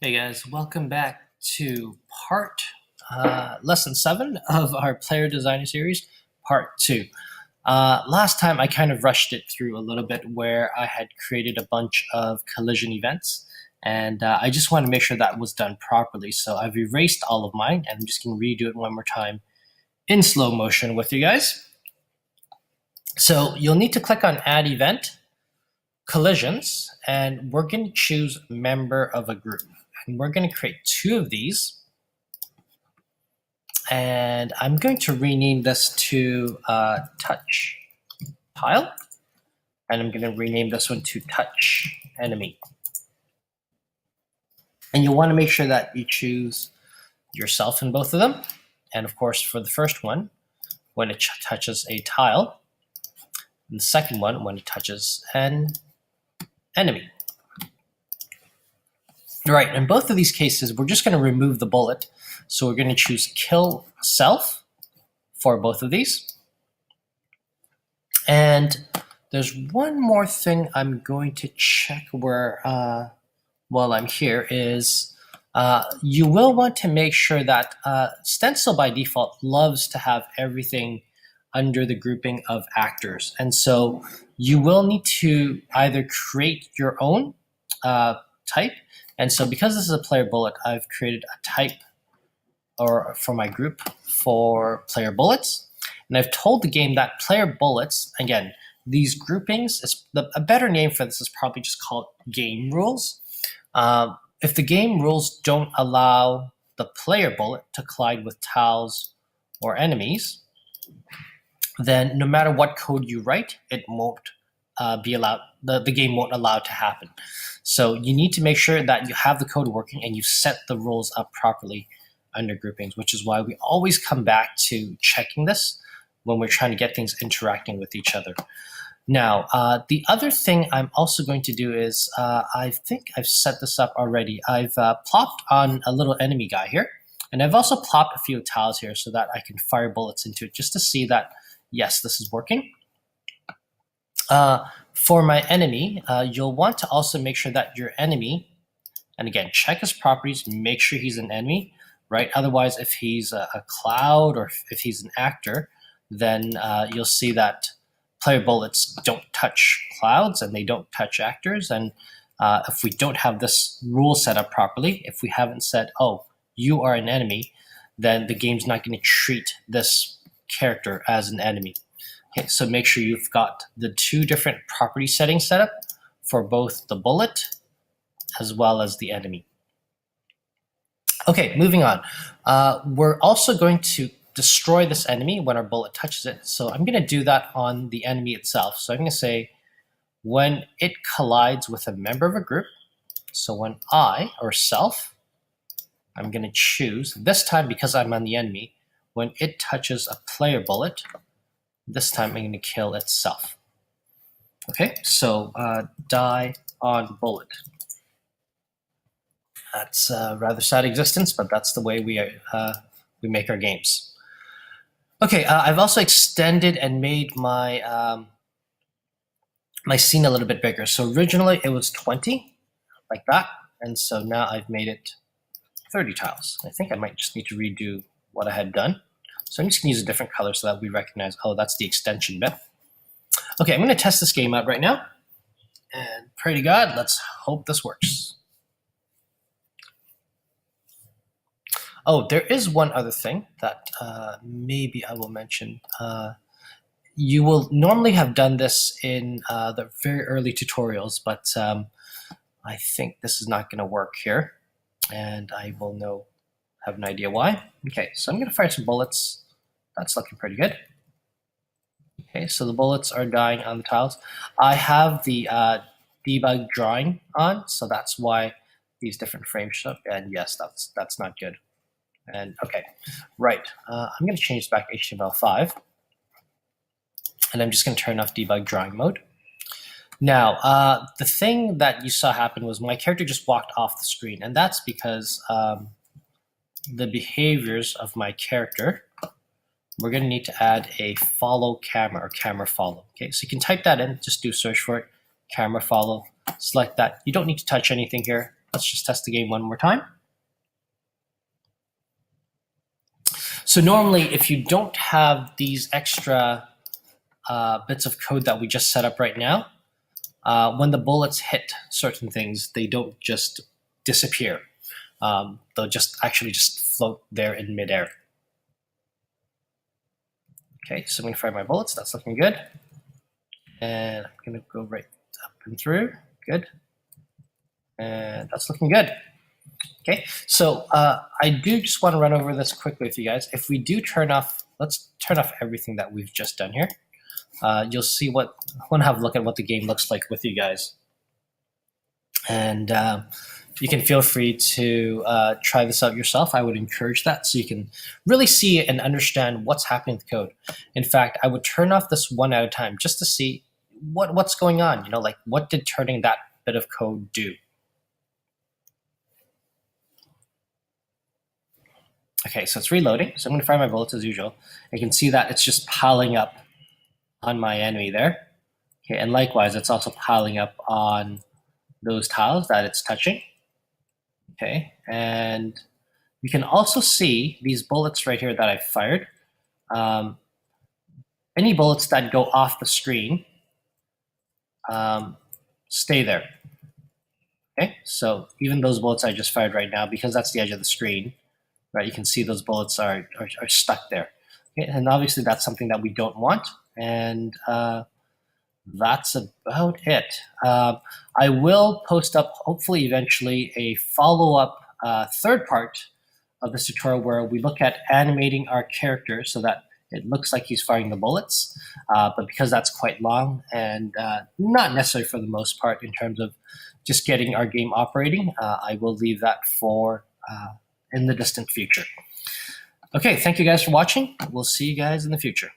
Hey guys, welcome back to lesson 7 of our player designer series, part 2. Last time I kind of rushed it through a little bit where I had created a bunch of collision events, and I just want to make sure that was done properly. So I've erased all of mine, and I'm just going to redo it one more time in slow motion with you guys. So you'll need to click on Add Event, Collisions, and we're going to choose Member of a Group. And we're going to create 2 of these. And I'm going to rename this to Touch Tile. And I'm going to rename this one to Touch Enemy. And you'll want to make sure that you choose yourself in both of them. And of course, for the first one, when it touches a tile. And the second one, when it touches an enemy. Right, in both of these cases, we're just going to remove the bullet. So we're going to choose Kill Self for both of these. And there's one more thing I'm going to check where while I'm here is you will want to make sure that Stencyl by default loves to have everything under the grouping of actors. And so you will need to either create your own type. And so because this is a player bullet, I've created a type for my group for player bullets. And I've told the game that player bullets, again, these groupings, a better name for this is probably just called game rules. If the game rules don't allow the player bullet to collide with tiles or enemies, then no matter what code you write, it won't be allowed. The game won't allow it to happen. So you need to make sure that you have the code working and you set the rules up properly under groupings, which is why we always come back to checking this when we're trying to get things interacting with each other. Now, the other thing I'm also going to do is, I think I've set this up already. I've plopped on a little enemy guy here, and I've also plopped a few tiles here so that I can fire bullets into it just to see that, yes, this is working. For my enemy, you'll want to also make sure that your enemy, and again, check his properties, make sure he's an enemy, right? Otherwise, if he's a cloud or if he's an actor, then you'll see that player bullets don't touch clouds and they don't touch actors. And if we don't have this rule set up properly, if we haven't said, oh, you are an enemy, then the game's not going to treat this character as an enemy. Okay, so make sure you've got the 2 different property settings set up for both the bullet as well as the enemy. Okay, moving on. We're also going to destroy this enemy when our bullet touches it. So I'm going to do that on the enemy itself. So I'm going to say when it collides with a member of a group, so when I, or self, I'm going to choose, this time because I'm on the enemy, when it touches a player bullet, this time I'm going to kill itself. Okay, so die on bullet. That's a rather sad existence, but that's the way we make our games. Okay, I've also extended and made my my scene a little bit bigger. So originally it was 20, like that, and so now I've made it 30 tiles. I think I might just need to redo what I had done. So I'm just going to use a different color so that we recognize, oh, that's the extension bit. Okay, I'm going to test this game out right now. And pray to God, let's hope this works. Oh, there is one other thing that maybe I will mention. You will normally have done this in the very early tutorials, but I think this is not going to work here. And I will have an idea why. Okay, so I'm going to fire some bullets. That's looking pretty good. Okay, so the bullets are dying on the tiles. I have the debug drawing on, so that's why these different frames show up. And yes, that's not good. And okay, right. I'm going to change back to HTML5. And I'm just going to turn off debug drawing mode. Now, the thing that you saw happen was my character just walked off the screen. And that's because the behaviors of my character, we're going to need to add a follow camera or camera follow. Okay, so you can type that in, just do a search for it, camera follow, select that. You don't need to touch anything here. Let's just test the game one more time. So normally, if you don't have these extra bits of code that we just set up right now, when the bullets hit certain things, they don't just disappear. They'll just actually just float there in midair. Okay, so I'm going to fire my bullets. That's looking good. And I'm going to go right up and through. Good. And that's looking good. Okay, so I do just want to run over this quickly with you guys. If we do turn off, let's turn off everything that we've just done here. You'll see what, I want to have a look at what the game looks like with you guys. And you can feel free to try this out yourself. I would encourage that so you can really see and understand what's happening with the code. In fact, I would turn off this one at a time just to see what's going on. You know, like what did turning that bit of code do? Okay, so it's reloading. So I'm going to fire my bullets as usual. You can see that it's just piling up on my enemy there. Okay, and likewise, it's also piling up on those tiles that it's touching. Okay, and you can also see these bullets right here that I've fired. Any bullets that go off the screen stay there. Okay, so even those bullets I just fired right now, because that's the edge of the screen, right? You can see those bullets are stuck there. Okay, and obviously that's something that we don't want. And that's about it. I will post up, hopefully eventually, a follow-up third part of this tutorial where we look at animating our character so that it looks like he's firing the bullets. But because that's quite long and not necessary for the most part in terms of just getting our game operating, I will leave that for in the distant future. Okay, thank you guys for watching. We'll see you guys in the future.